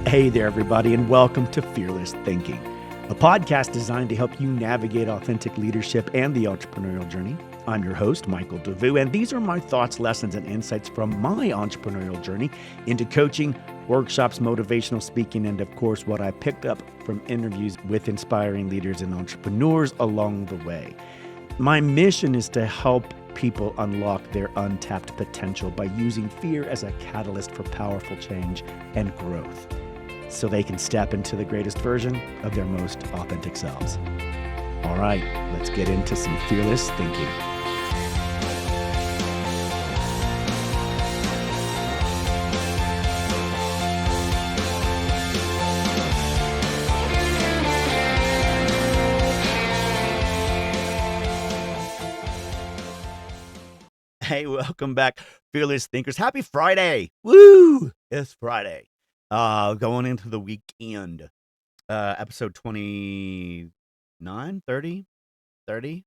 Hey there, everybody, and welcome to Fearless Thinking, a podcast designed to help you navigate authentic leadership and the entrepreneurial journey. I'm your host, Michael Devous, and these are my thoughts, lessons, and insights from my entrepreneurial journey into coaching, workshops, motivational speaking, and of course, what I picked up from interviews with inspiring leaders and entrepreneurs along the way. My mission is to help people unlock their untapped potential by using fear as a catalyst for powerful change and growth, so they can step into the greatest version of their most authentic selves. All right, let's get into some fearless thinking. Hey, welcome back, fearless thinkers. Happy Friday. Woo! It's Friday. Going into the weekend. Episode 29, 30, 30,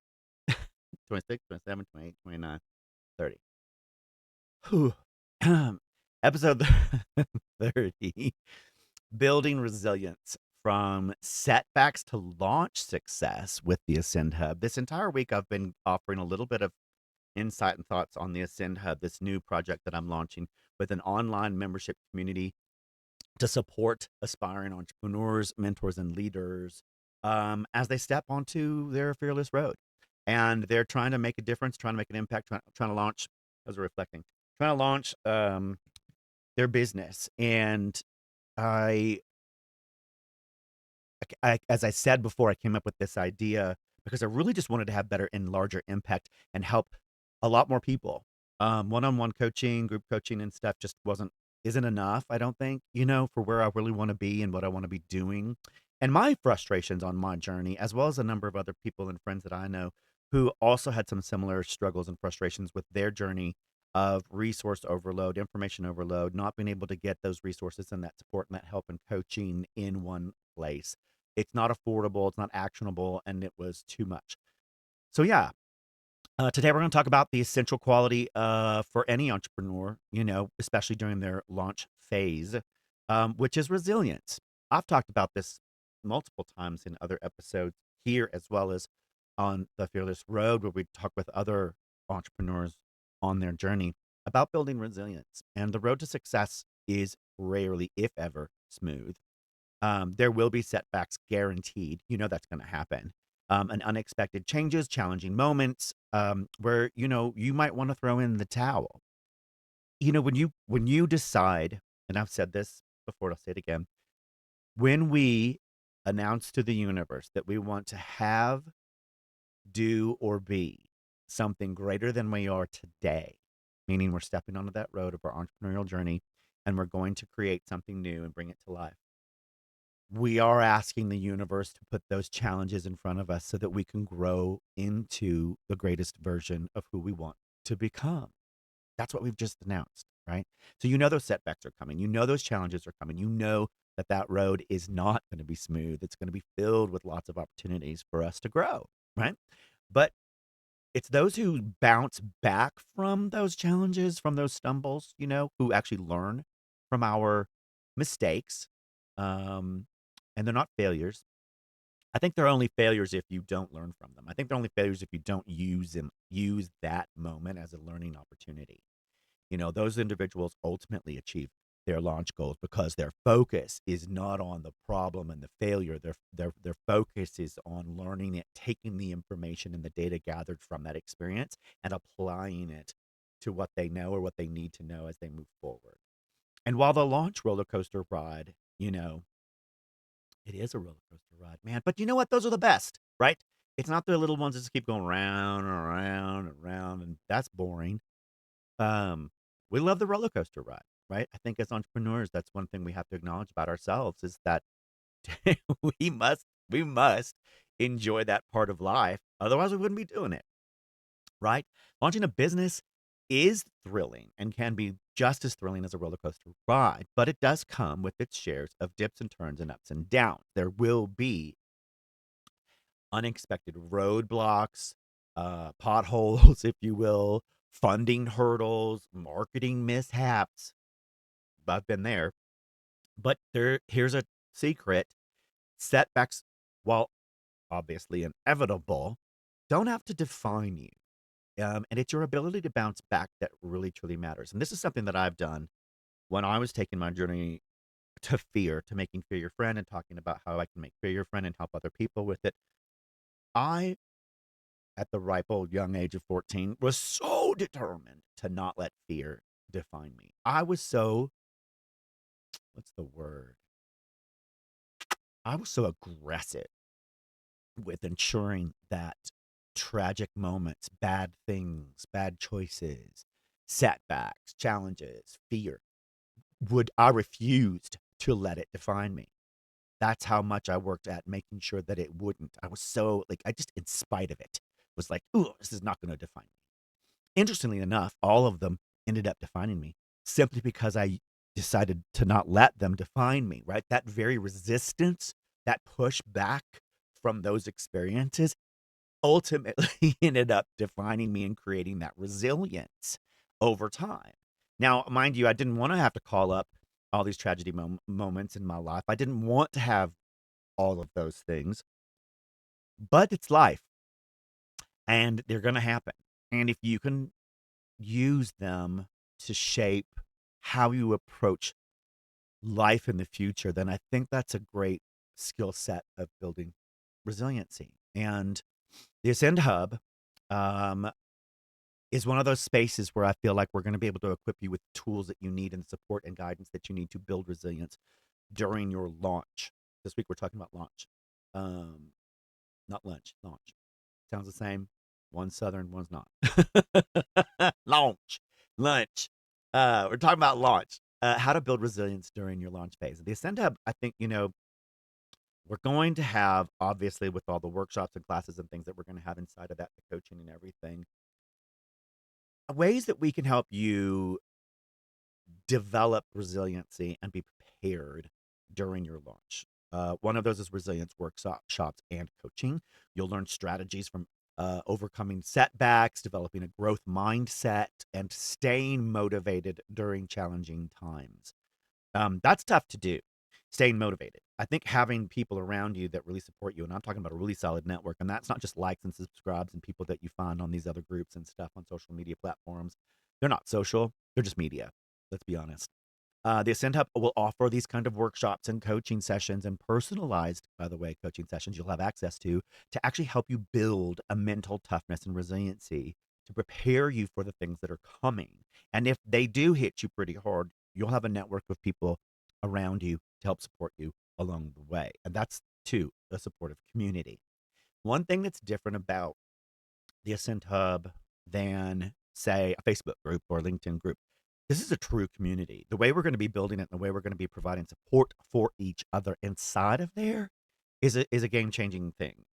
26, 27, 28, 29, 30. Whew. Episode 30. Building resilience from setbacks to launch success with the Ascend Hub. This entire week, I've been offering a little bit of insight and thoughts on the Ascend Hub, this new project that I'm launching with an online membership community to support aspiring entrepreneurs, mentors, and leaders as they step onto their fearless road. And they're trying to make a difference, trying to make an impact, trying to launch, as we're reflecting, trying to launch their business. And I, as I said before, I came up with this idea because I really just wanted to have better and larger impact and help a lot more people. One-on-one coaching, group coaching and stuff just isn't enough, I don't think, for where I really want to be and what I want to be doing. And my frustrations on my journey, as well as a number of other people and friends that I know who also had some similar struggles and frustrations with their journey of resource overload, information overload, not being able to get those resources and that support and that help and coaching in one place. It's not affordable, it's not actionable, and it was too much. So yeah, today we're going to talk about the essential quality for any entrepreneur, especially during their launch phase, which is resilience. I've talked about this multiple times in other episodes here, as well as on the Fearless Road, where we talk with other entrepreneurs on their journey about building resilience. And the road to success is rarely, if ever, smooth. There will be setbacks guaranteed. That's going to happen. And unexpected changes, challenging moments, where, you might want to throw in the towel. When you decide, and I've said this before, I'll say it again, when we announce to the universe that we want to have, do, or be something greater than we are today, meaning we're stepping onto that road of our entrepreneurial journey and we're going to create something new and bring it to life, we are asking the universe to put those challenges in front of us so that we can grow into the greatest version of who we want to become. That's what we've just announced, right? So those setbacks are coming. Those challenges are coming. That road is not going to be smooth. It's going to be filled with lots of opportunities for us to grow, right? But it's those who bounce back from those challenges, from those stumbles, who actually learn from our mistakes. And they're not failures. I think they're only failures if you don't learn from them. I think they're only failures if you don't use that moment as a learning opportunity. Those individuals ultimately achieve their launch goals because their focus is not on the problem and the failure. Their focus is on learning it, taking the information and the data gathered from that experience and applying it to what they know or what they need to know as they move forward. And while the launch roller coaster ride, it is a roller coaster ride, man. But you know what? Those are the best, right? It's not the little ones that just keep going round and around and around, and that's boring. We love the roller coaster ride, right? I think as entrepreneurs, that's one thing we have to acknowledge about ourselves is that we must enjoy that part of life. Otherwise, we wouldn't be doing it, right? Launching a business is thrilling and can be just as thrilling as a roller coaster ride, but it does come with its shares of dips and turns and ups and downs. There will be unexpected roadblocks, potholes, if you will, funding hurdles, marketing mishaps. I've been there. But here's a secret: setbacks, while obviously inevitable, don't have to define you. And it's your ability to bounce back that really truly matters. And this is something that I've done when I was taking my journey to fear, to making fear your friend, and talking about how I can make fear your friend and help other people with it. I, at the ripe old young age of 14, was so determined to not let fear define me. I was so, what's the word? I was so aggressive with ensuring that tragic moments, bad things, bad choices, setbacks, challenges, fear, I refused to let it define me. That's how much I worked at making sure that it wouldn't. I was so like, I just, in spite of it, was like, ooh, this is not going to define me. Interestingly enough, all of them ended up defining me simply because I decided to not let them define me, right? That very resistance, that push back from those experiences ultimately ended up defining me and creating that resilience over time. Now, mind you, I didn't want to have to call up all these tragedy moments in my life. I didn't want to have all of those things, but it's life and they're going to happen. And if you can use them to shape how you approach life in the future, then I think that's a great skill set of building resiliency. And the Ascend Hub um, is one of those spaces where I feel like we're going to be able to equip you with tools that you need and support and guidance that you need to build resilience during your launch. This week we're talking about launch, um, not lunch. Launch sounds the same. One's southern, one's not. Launch, lunch. We're talking about launch. How to build resilience during your launch phase. The Ascend Hub, I think, we're going to have, obviously, with all the workshops and classes and things that we're going to have inside of that, the coaching and everything, ways that we can help you develop resiliency and be prepared during your launch. One of those is resilience workshops and coaching. You'll learn strategies from overcoming setbacks, developing a growth mindset, and staying motivated during challenging times. That's tough to do, staying motivated. I think having people around you that really support you, and I'm talking about a really solid network, and that's not just likes and subscribes and people that you find on these other groups and stuff on social media platforms. They're not social, they're just media. Let's be honest. The Ascend Hub will offer these kind of workshops and coaching sessions and personalized, by the way, coaching sessions you'll have access to actually help you build a mental toughness and resiliency to prepare you for the things that are coming. And if they do hit you pretty hard, you'll have a network of people around you to help support you along the way. And that's, too, a supportive community. One thing that's different about the Ascent Hub than, say, a Facebook group or a LinkedIn group. This is a true community. The way we're going to be building it and the way we're going to be providing support for each other inside of there is a game changing thing.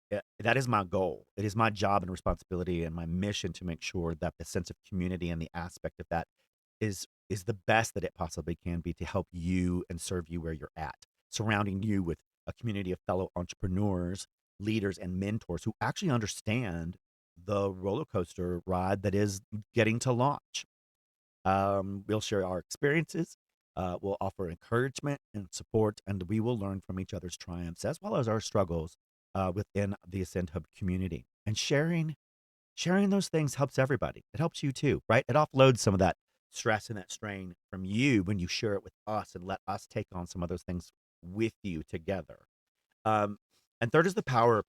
That is my goal. It is my job and responsibility and my mission to make sure that the sense of community and the aspect of that is the best that it possibly can be to help you and serve you where you're at, surrounding you with a community of fellow entrepreneurs, leaders, and mentors who actually understand the roller coaster ride that is getting to launch. We'll share our experiences. We'll offer encouragement and support, and we will learn from each other's triumphs as well as our struggles within the Ascend Hub community. And sharing those things helps everybody. It helps you too, right? It offloads some of that stress and that strain from you when you share it with us and let us take on some of those things with you together. Um, and third is the power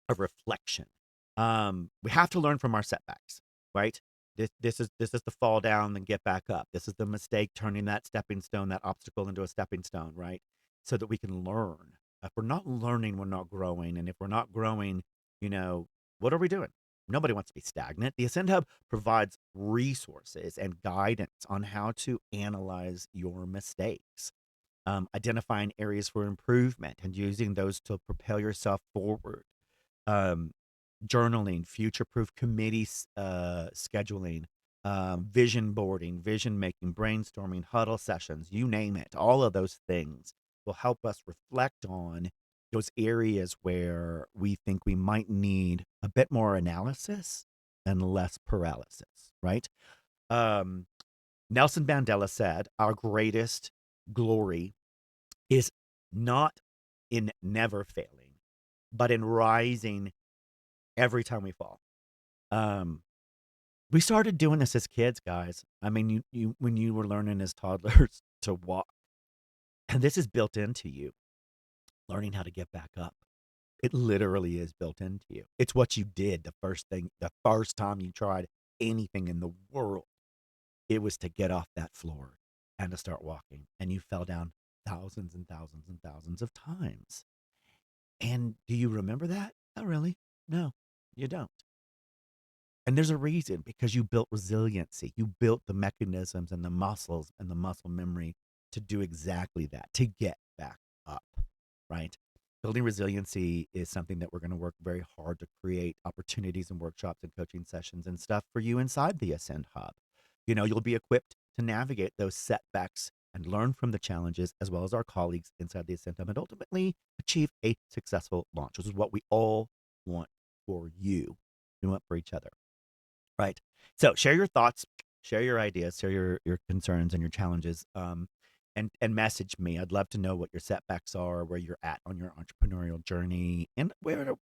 of reflection. We have to learn from our setbacks, right? This is the fall down and get back up. This is the mistake turning that stepping stone, that obstacle into a stepping stone, right? So that we can learn. If we're not learning, we're not growing. And if we're not growing, what are we doing? Nobody wants to be stagnant. The Ascend Hub provides resources and guidance on how to analyze your mistakes, identifying areas for improvement and using those to propel yourself forward. um, Journaling, future-proof committee scheduling, vision boarding, vision making, brainstorming, huddle sessions, you name it. All of those things will help us reflect on those areas where we think we might need a bit more analysis and less paralysis, right? Um, Nelson Mandela said, "Our greatest glory is not in never failing, but in rising every time we fall. Um, we started doing this as kids, guys. I mean, you when you were learning as toddlers to walk, and this is built into you, learning how to get back up. It literally is built into you. It's what you did the first time you tried anything in the world. It was to get off that floor and to start walking, and you fell down thousands and thousands and thousands of times. And do you remember that? Not really. No, you don't. And there's a reason, because you built resiliency. You built the mechanisms and the muscles and the muscle memory to do exactly that, to get back up, right? Building resiliency is something that we're going to work very hard to create opportunities and workshops and coaching sessions and stuff for you inside the Ascend Hub. You'll be equipped to navigate those setbacks and learn from the challenges, as well as our colleagues inside the Ascend Hub, and ultimately achieve a successful launch, which is what we all want for you. We want for each other. Right. So share your thoughts, share your ideas, share your concerns and your challenges, and message me. I'd love to know what your setbacks are, where you're at on your entrepreneurial journey, and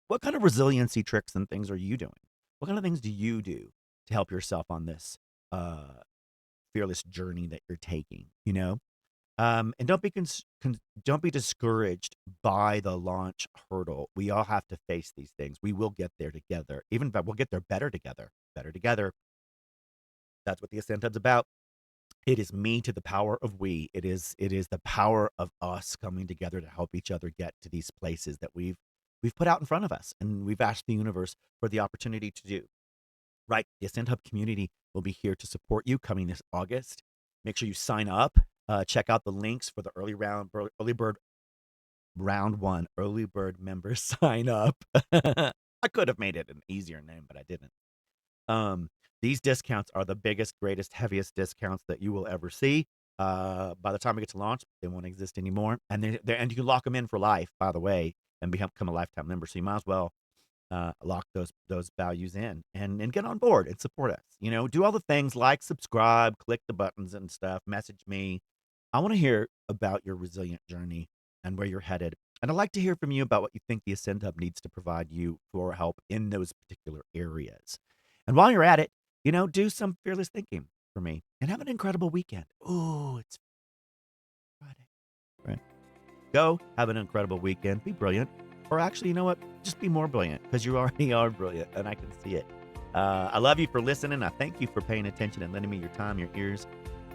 what kind of resiliency tricks and things are you doing? What kind of things do you do to help yourself on this uh, fearless journey that you're taking? And don't be discouraged by the launch hurdle. We all have to face these things. We will get there together. Even but we'll get there better together. Better together. That's what the Ascent Hub's about. It is me to the power of we. It is the power of us coming together to help each other get to these places that we've put out in front of us, and we've asked the universe for the opportunity to do. Right. The Ascent Hub community will be here to support you coming this August. Make sure you sign up. Check out the links for the early bird round one, early bird members sign up. I could have made it an easier name, but I didn't. Um, these discounts are the biggest, greatest, heaviest discounts that you will ever see. By the time we get to launch, they won't exist anymore, and and you can lock them in for life, by the way, and become a lifetime member. So you might as well lock those values in and get on board and support us. Do all the things like subscribe, click the buttons and stuff, message me. I want to hear about your resilient journey and where you're headed. And I'd like to hear from you about what you think the Ascend Hub needs to provide you for help in those particular areas. And while you're at it, do some fearless thinking for me and have an incredible weekend. Oh, it's Friday. Right. Go have an incredible weekend. Be brilliant. Or actually, you know what? Just be more brilliant, because you already are brilliant, and I can see it. I love you for listening. I thank you for paying attention and lending me your time, your ears.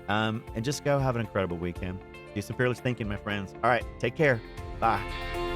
And just go have an incredible weekend. Do some fearless thinking, my friends. All right. Take care. Bye.